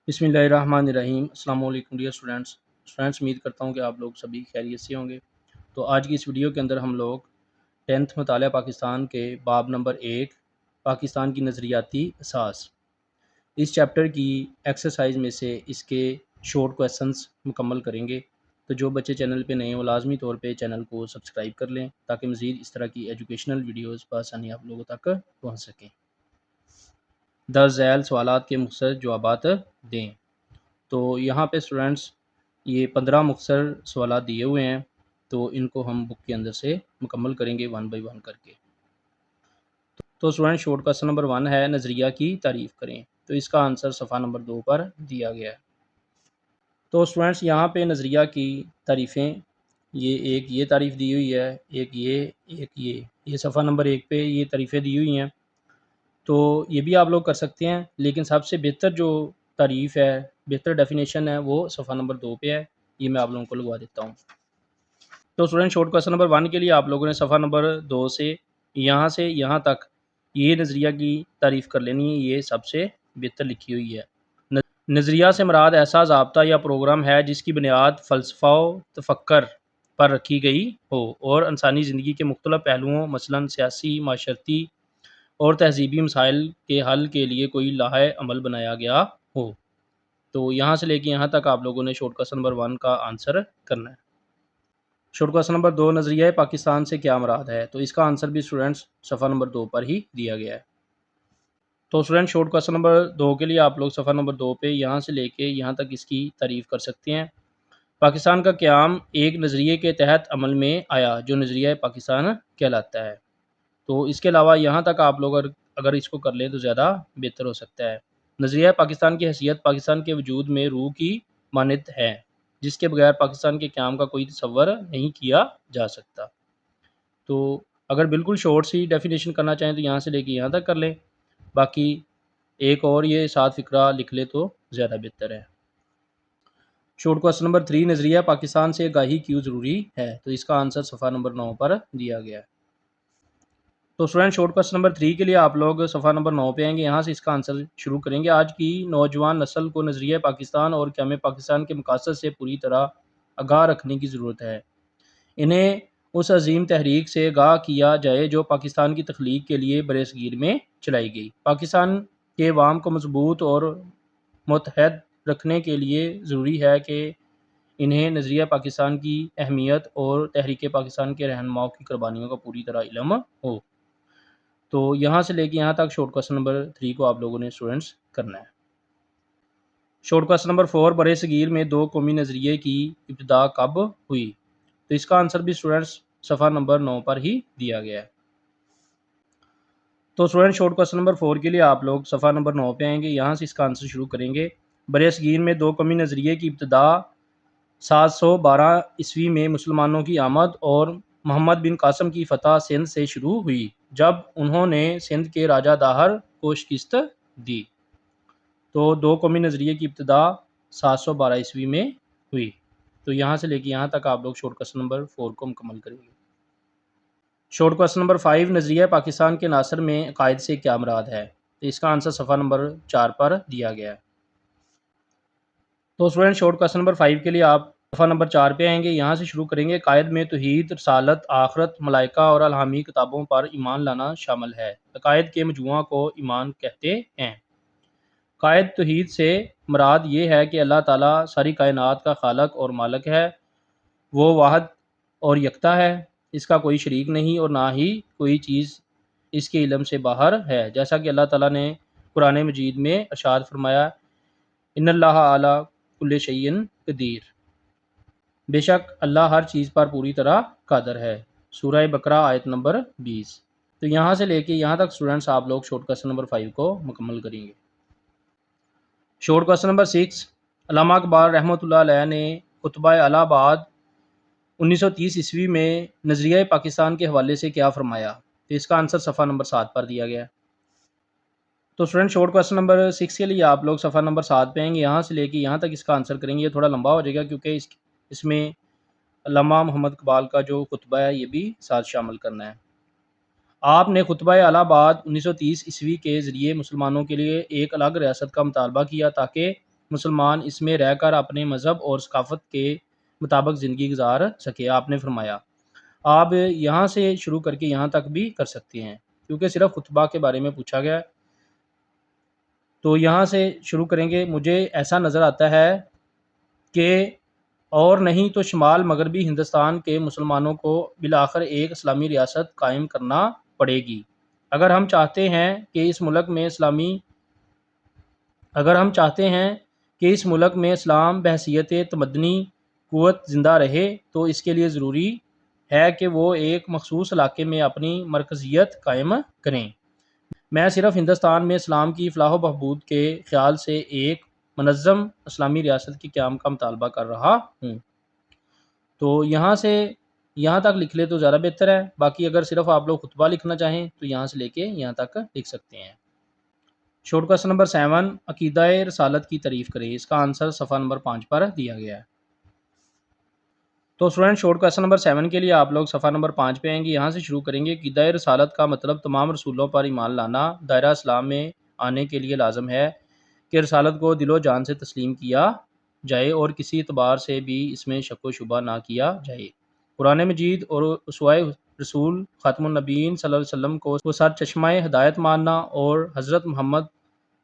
بسم اللہ الرحمن الرحیم۔ السلام علیکم ڈیئر اسٹوڈنٹس، امید کرتا ہوں کہ آپ لوگ سبھی خیریت سے ہوں گے۔ تو آج کی اس ویڈیو کے اندر ہم لوگ 10th مطالعہ پاکستان کے باب نمبر 1 پاکستان کی نظریاتی اساس اس چیپٹر کی ایکسرسائز میں سے اس کے شارٹ کویسچنس مکمل کریں گے۔ تو جو بچے چینل پہ نئے ہیں وہ لازمی طور پہ چینل کو سبسکرائب کر لیں تاکہ مزید اس طرح کی ایجوکیشنل ویڈیوز بآسانی آپ لوگوں تک پہنچ سکیں۔ درج ذیل سوالات کے مختصر جوابات دیں۔ تو یہاں پہ اسٹوڈنٹس یہ 15 مختصر سوالات دیے ہوئے ہیں، تو ان کو ہم بک کے اندر سے مکمل کریں گے 1 بائی 1 کر کے۔ تو اسٹوڈنٹ شارٹ کویسچن نمبر 1 ہے نظریہ کی تعریف کریں، تو اس کا آنسر صفحہ نمبر 2 پر دیا گیا ہے۔ تو اسٹوڈنٹس یہاں پہ نظریہ کی تعریفیں، یہ تعریف دی ہوئی ہے، ایک یہ صفحہ نمبر 1 پہ یہ تعریفیں دی ہوئی ہیں، تو یہ بھی آپ لوگ کر سکتے ہیں، لیکن سب سے بہتر جو تعریف ہے، بہتر ڈیفینیشن ہے، وہ صفحہ نمبر 2 پہ ہے۔ یہ میں آپ لوگوں کو لگوا دیتا ہوں۔ تو اسٹوڈنٹ شارٹ کویسچن نمبر 1 کے لیے آپ لوگوں نے صفحہ نمبر 2 سے یہاں تک یہ نظریہ کی تعریف کر لینی ہے، یہ سب سے بہتر لکھی ہوئی ہے۔ نظریہ سے مراد ایسا ضابطہ یا پروگرام ہے جس کی بنیاد فلسفہ و تفکر پر رکھی گئی ہو اور انسانی زندگی کے مختلف پہلوؤں مثلاً سیاسی، معاشرتی اور تہذیبی مسائل کے حل کے لیے کوئی لائحہ عمل بنایا گیا ہو۔ تو یہاں سے لے کے یہاں تک آپ لوگوں نے شارٹ کویسچن نمبر 1 کا آنسر کرنا ہے۔ شارٹ کویسچن نمبر 2 نظریہ پاکستان سے کیا مراد ہے، تو اس کا آنسر بھی اسٹوڈنٹس صفحہ نمبر 2 پر ہی دیا گیا ہے۔ تو اسٹوڈنٹ شارٹ کویسچن نمبر 2 کے لیے آپ لوگ صفحہ نمبر 2 پہ یہاں سے لے کے یہاں تک اس کی تعریف کر سکتے ہیں۔ پاکستان کا قیام ایک نظریے کے تحت عمل میں آیا جو نظریہ پاکستان کہلاتا ہے۔ تو اس کے علاوہ یہاں تک آپ لوگ اگر اس کو کر لیں تو زیادہ بہتر ہو سکتا ہے۔ نظریہ پاکستان کی حیثیت پاکستان کے وجود میں روح کی مانند ہے، جس کے بغیر پاکستان کے قیام کا کوئی تصور نہیں کیا جا سکتا۔ تو اگر بالکل شارٹ سی ڈیفینیشن کرنا چاہیں تو یہاں سے لے کے یہاں تک کر لیں، باقی ایک اور یہ 7 فقرہ لکھ لے تو زیادہ بہتر ہے۔ شارٹ کویسچن نمبر 3 نظریہ پاکستان سے آگاہی کیوں ضروری ہے، تو اس کا آنسر صفحہ نمبر 9 پر دیا گیا ہے۔ تو اسٹوڈنٹ شارٹ کویسچن نمبر 3 کے لیے آپ لوگ صفحہ نمبر 9 پہ آئیں گے، یہاں سے اس کا آنسر شروع کریں گے۔ آج کی نوجوان نسل کو نظریہ پاکستان اور قیام پاکستان کے مقاصد سے پوری طرح آگاہ رکھنے کی ضرورت ہے۔ انہیں اس عظیم تحریک سے آگاہ کیا جائے جو پاکستان کی تخلیق کے لیے برصغیر میں چلائی گئی۔ پاکستان کے عوام کو مضبوط اور متحد رکھنے کے لیے ضروری ہے کہ انہیں نظریہ پاکستان کی اہمیت اور تحریک پاکستان کے رہنماؤں کی قربانیوں کا پوری طرح علم ہو۔ تو یہاں سے لے کے یہاں تک شارٹ کویسچن نمبر 3 کو آپ لوگوں نے اسٹوڈنٹس کرنا ہے۔ شارٹ کویسچن نمبر 4 برصغیر میں 2 قومی نظریے کی ابتدا کب ہوئی، تو اس کا آنسر بھی اسٹوڈنٹس صفحہ نمبر 9 پر ہی دیا گیا ہے۔ تو اسٹوڈنٹ شارٹ کویسچن نمبر 4 کے لیے آپ لوگ صفحہ نمبر 9 پہ آئیں گے، یہاں سے اس کا آنسر شروع کریں گے۔ برصغیر میں 2 قومی نظریے کی ابتدا 712 عیسوی میں مسلمانوں کی آمد اور محمد بن قاسم کی فتح سندھ سے شروع ہوئی، جب انہوں نے سندھ کے راجہ داہر کو شکست دی۔ تو 2 قومی نظریے کی ابتدا 712 عیسوی میں ہوئی۔ تو یہاں سے لے کے یہاں تک آپ لوگ شارٹ کویسچن نمبر 4 کو مکمل کریں گے۔ شارٹ کویسچن نمبر 5 نظریہ پاکستان کے عناصر میں عقائد سے کیا مراد ہے، تو اس کا آنسر صفحہ نمبر 4 پر دیا گیا ہے۔ تو اسٹوڈنٹ شارٹ کویسچن نمبر 5 کے لیے آپ صفحہ نمبر 4 پہ آئیں گے، یہاں سے شروع کریں گے۔ عقائد میں توحید، رسالت، آخرت، ملائکہ اور الہامی کتابوں پر ایمان لانا شامل ہے۔ عقائد کے مجموعہ کو ایمان کہتے ہیں۔ عقائد توحید سے مراد یہ ہے کہ اللہ تعالیٰ ساری کائنات کا خالق اور مالک ہے، وہ واحد اور یکتا ہے، اس کا کوئی شریک نہیں اور نہ ہی کوئی چیز اس کے علم سے باہر ہے، جیسا کہ اللہ تعالیٰ نے قرآن مجید میں ارشاد فرمایا ان اللہ علی کل شیء قدیر، بے شک اللہ ہر چیز پر پوری طرح قادر ہے، سورہ بقرہ آیت نمبر 20۔ تو یہاں سے لے کے یہاں تک اسٹوڈنٹس آپ لوگ شارٹ کویسچن نمبر 5 کو مکمل کریں گے۔ شارٹ کویسچن نمبر 6 علامہ اقبال رحمۃ اللہ علیہ نے خطبہ الہ آباد 1930 عیسوی میں نظریہ پاکستان کے حوالے سے کیا فرمایا، تو اس کا آنسر صفحہ نمبر 7 پر دیا گیا ہے۔ تو اسٹوڈنٹ شارٹ کویسچن نمبر 6 کے لیے آپ لوگ صفحہ نمبر 7 پہ آئیں گے، یہاں سے لے کے یہاں تک اس کا آنسر کریں گے۔ یہ تھوڑا لمبا ہو جائے گا کیونکہ اس میں علامہ محمد اقبال کا جو خطبہ ہے یہ بھی ساتھ شامل کرنا ہے۔ آپ نے خطبہ الہ آباد 1930 عیسوی کے ذریعے مسلمانوں کے لیے ایک الگ ریاست کا مطالبہ کیا تاکہ مسلمان اس میں رہ کر اپنے مذہب اور ثقافت کے مطابق زندگی گزار سکے۔ آپ نے فرمایا آپ یہاں سے شروع کر کے یہاں تک بھی کر سکتے ہیں، کیونکہ صرف خطبہ کے بارے میں پوچھا گیا ہے۔ تو یہاں سے شروع کریں گے۔ مجھے ایسا نظر آتا ہے کہ اور نہیں تو شمال مغربی ہندوستان کے مسلمانوں کو بالآخر ایک اسلامی ریاست قائم کرنا پڑے گی۔ اگر ہم چاہتے ہیں کہ اس ملک میں اسلام بحیثیت تمدنی قوت زندہ رہے تو اس کے لیے ضروری ہے کہ وہ ایک مخصوص علاقے میں اپنی مرکزیت قائم کریں۔ میں صرف ہندوستان میں اسلام کی فلاح و بہبود کے خیال سے ایک منظم اسلامی ریاست کے قیام کا مطالبہ کر رہا ہوں۔ تو یہاں تک لکھ لے تو زیادہ بہتر ہے، باقی اگر صرف آپ لوگ خطبہ لکھنا چاہیں تو یہاں سے لے کے یہاں تک لکھ سکتے ہیں۔ شارٹ کوسچن نمبر 7، عقیدہ رسالت کی تعریف کریں۔ اس کا آنسر صفحہ نمبر 5 پر دیا گیا ہے۔ تو اسٹوڈنٹ شارٹ کوسچن نمبر 7 کے لیے آپ لوگ صفحہ نمبر 5 پہ آئیں گے، یہاں سے شروع کریں گے۔ عقیدہ رسالت کا مطلب تمام رسولوں پر ایمان لانا دائرہ اسلام میں آنے کے لیے لازم ہے کہ رسالت کو دل و جان سے تسلیم کیا جائے اور کسی اعتبار سے بھی اس میں شک و شبہ نہ کیا جائے۔ قرآن مجید اور اسوہ رسول خاتم النبیین صلی اللہ علیہ وسلم کو سر چشمہ ہدایت ماننا اور حضرت محمد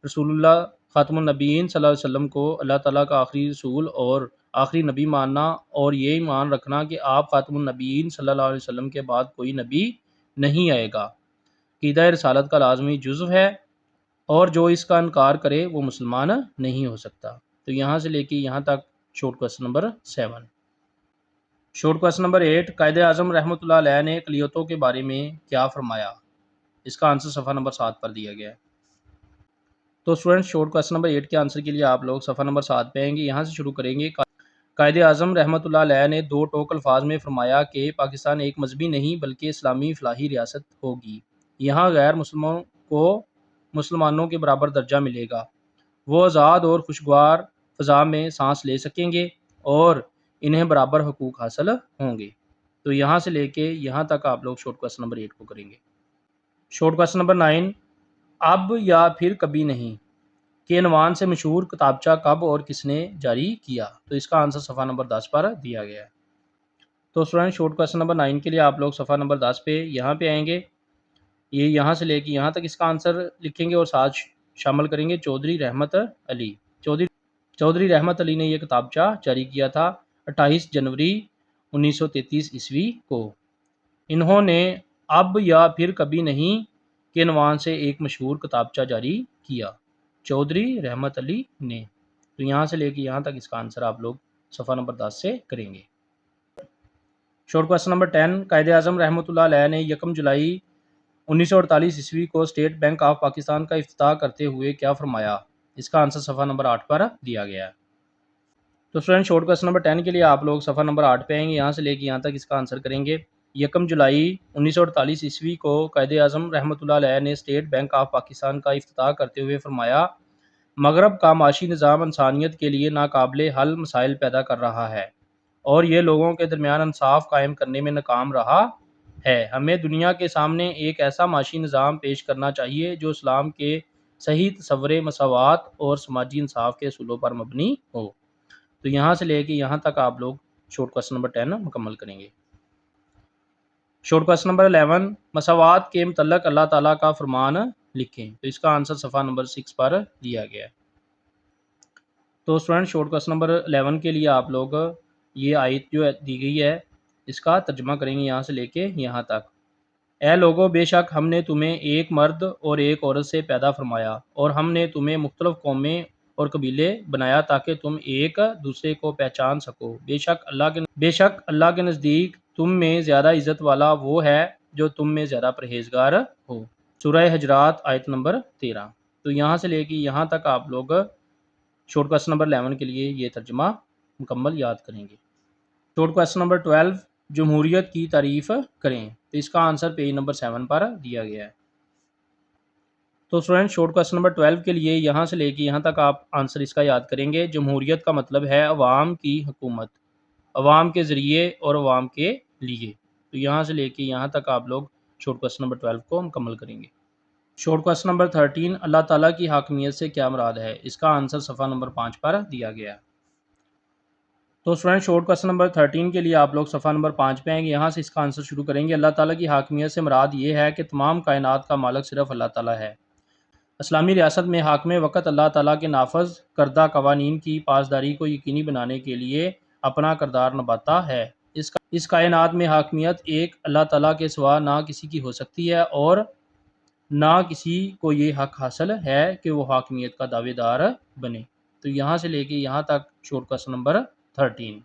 رسول اللہ خاتم النبیین صلی اللہ علیہ وسلم کو اللہ تعالیٰ کا آخری رسول اور آخری نبی ماننا اور یہ ایمان رکھنا کہ آپ خاتم النبیین صلی اللہ علیہ وسلم کے بعد کوئی نبی نہیں آئے گا، عقیدہ رسالت کا لازمی جزو ہے، اور جو اس کا انکار کرے وہ مسلمان نہیں ہو سکتا۔ تو یہاں سے لے کے یہاں تک short question number 7۔ Short question number 8، Quaid Azam رحمۃ اللہ علیہ نے اقلیتوں کے بارے میں کیا فرمایا؟ اس کا آنسر صفحہ نمبر 7 پر دیا گیا ہے۔ تو اسٹوڈنٹ شارٹ کوسچن نمبر 8 کے آنسر کے لیے آپ لوگ صفحہ نمبر 7 پہ آئیں گے، یہاں سے شروع کریں گے۔ قائد اعظم رحمۃ اللہ علیہ نے دو ٹوک الفاظ میں فرمایا کہ پاکستان ایک مذہبی نہیں بلکہ اسلامی فلاحی ریاست ہوگی، یہاں غیر مسلموں کو مسلمانوں کے برابر درجہ ملے گا، وہ آزاد اور خوشگوار فضا میں سانس لے سکیں گے اور انہیں برابر حقوق حاصل ہوں گے۔ تو یہاں سے لے کے یہاں تک آپ لوگ شارٹ کوسچن نمبر 8 کو کریں گے۔ شارٹ کوسچن نمبر 9، اب یا پھر کبھی نہیں کے عنوان سے مشہور کتابچہ کب اور کس نے جاری کیا؟ تو اس کا آنسر صفحہ نمبر 10 پر دیا گیا ہے۔ تو اسٹوڈنٹ شارٹ کوسچن نمبر 9 کے لیے آپ لوگ صفحہ نمبر 10 پہ یہاں پہ آئیں گے، یہ یہاں سے لے کے یہاں تک اس کا آنسر لکھیں گے اور ساتھ شامل کریں گے چودھری رحمت علی۔ چودھری رحمت علی نے یہ کتابچہ جاری کیا تھا 28 جنوری 1933 عیسوی کو۔ انہوں نے اب یا پھر کبھی نہیں کے عنوان سے ایک مشہور کتابچہ جاری کیا، چودھری رحمت علی نے۔ تو یہاں سے لے کے یہاں تک اس کا آنسر آپ لوگ صفحہ نمبر 10 سے کریں گے۔ Short question number 10، Quaid Azam رحمۃ اللہ علیہ نے 1 جولائی 1948 عیسوی کو اسٹیٹ بینک آف پاکستان کا افتتاح کرتے ہوئے کیا فرمایا؟ اس کا آنسر صفحہ نمبر 8 پر دیا گیا ہے۔ تو اسٹوڈنٹ شارٹ کوسچن نمبر 10 کے لیے آپ لوگ صفحہ نمبر 8 پہ آئیں گے، یہاں سے لے کے یہاں تک اس کا آنسر کریں گے۔ 1 جولائی 1948 عیسوی کو قائد اعظم رحمۃ اللہ علیہ نے اسٹیٹ بینک آف پاکستان کا افتتاح کرتے ہوئے فرمایا، مغرب کا معاشی نظام انسانیت کے لیے ناقابل حل مسائل پیدا کر رہا ہے اور یہ لوگوں کے درمیان انصاف قائم کرنے میں ناکام رہا ہے۔ ہمیں دنیا کے سامنے ایک ایسا معاشی نظام پیش کرنا چاہیے جو اسلام کے صحیح تصور مساوات اور سماجی انصاف کے اصولوں پر مبنی ہو۔ تو یہاں سے لے کے یہاں تک آپ لوگ شارٹ کوسچن نمبر 10 مکمل کریں گے۔ شارٹ کوسچن نمبر 11، مساوات کے متعلق اللہ تعالیٰ کا فرمان لکھیں۔ تو اس کا آنسر صفحہ نمبر 6 پر دیا گیا ہے۔ تو اسٹوڈنٹ شارٹ کوسچن نمبر 11 کے لیے آپ لوگ یہ آیت جو دی گئی ہے اس کا ترجمہ کریں گے یہاں سے لے کے یہاں تک۔ اے لوگو، بے شک ہم نے تمہیں ایک مرد اور ایک عورت سے پیدا فرمایا اور ہم نے تمہیں مختلف قومیں اور قبیلے بنایا تاکہ تم ایک دوسرے کو پہچان سکو۔ بے شک اللہ کے نزدیک تم میں زیادہ عزت والا وہ ہے جو تم میں زیادہ پرہیزگار ہو۔ سورہ حجرات آیت نمبر 13۔ تو یہاں سے لے کے یہاں تک آپ لوگ شارٹ کوسچن نمبر 11 کے لیے یہ ترجمہ مکمل یاد کریں گے۔ شارٹ کوسچن نمبر 12، جمہوریت کی تعریف کریں۔ تو اس کا آنسر پیج نمبر 7 پر دیا گیا ہے۔ تو اسٹوڈنٹ شارٹ کوسچن نمبر 12 کے لیے یہاں سے لے کے یہاں تک آپ آنسر اس کا یاد کریں گے۔ جمہوریت کا مطلب ہے عوام کی حکومت، عوام کے ذریعے اور عوام کے لیے۔ تو یہاں سے لے کے یہاں تک آپ لوگ شارٹ کوسچن نمبر 12 کو مکمل کریں گے۔ شارٹ کوسچن نمبر 13 اللہ تعالیٰ کی حاکمیت سے کیا مراد ہے؟ اس کا آنسر صفحہ نمبر 5 پر دیا گیا ہے۔ تو اسٹوڈنٹ شارٹ کوسچن نمبر 13 کے لیے آپ لوگ صفحہ نمبر 5 پہ آئیں گے، یہاں سے اس کا آنسر شروع کریں گے۔ اللہ تعالیٰ کی حاکمیت سے مراد یہ ہے کہ تمام کائنات کا مالک صرف اللہ تعالیٰ ہے۔ اسلامی ریاست میں حاکم وقت اللہ تعالیٰ کے نافذ کردہ قوانین کی پاسداری کو یقینی بنانے کے لیے اپنا کردار نبھاتا ہے۔ اس کائنات میں حاکمیت ایک اللہ تعالیٰ کے سوا نہ کسی کی ہو سکتی ہے اور نہ کسی کو یہ حق حاصل ہے کہ وہ حاکمیت کا دعوے دار بنے۔ تو یہاں سے لے کے یہاں تک شارٹ کوسچن نمبر 13۔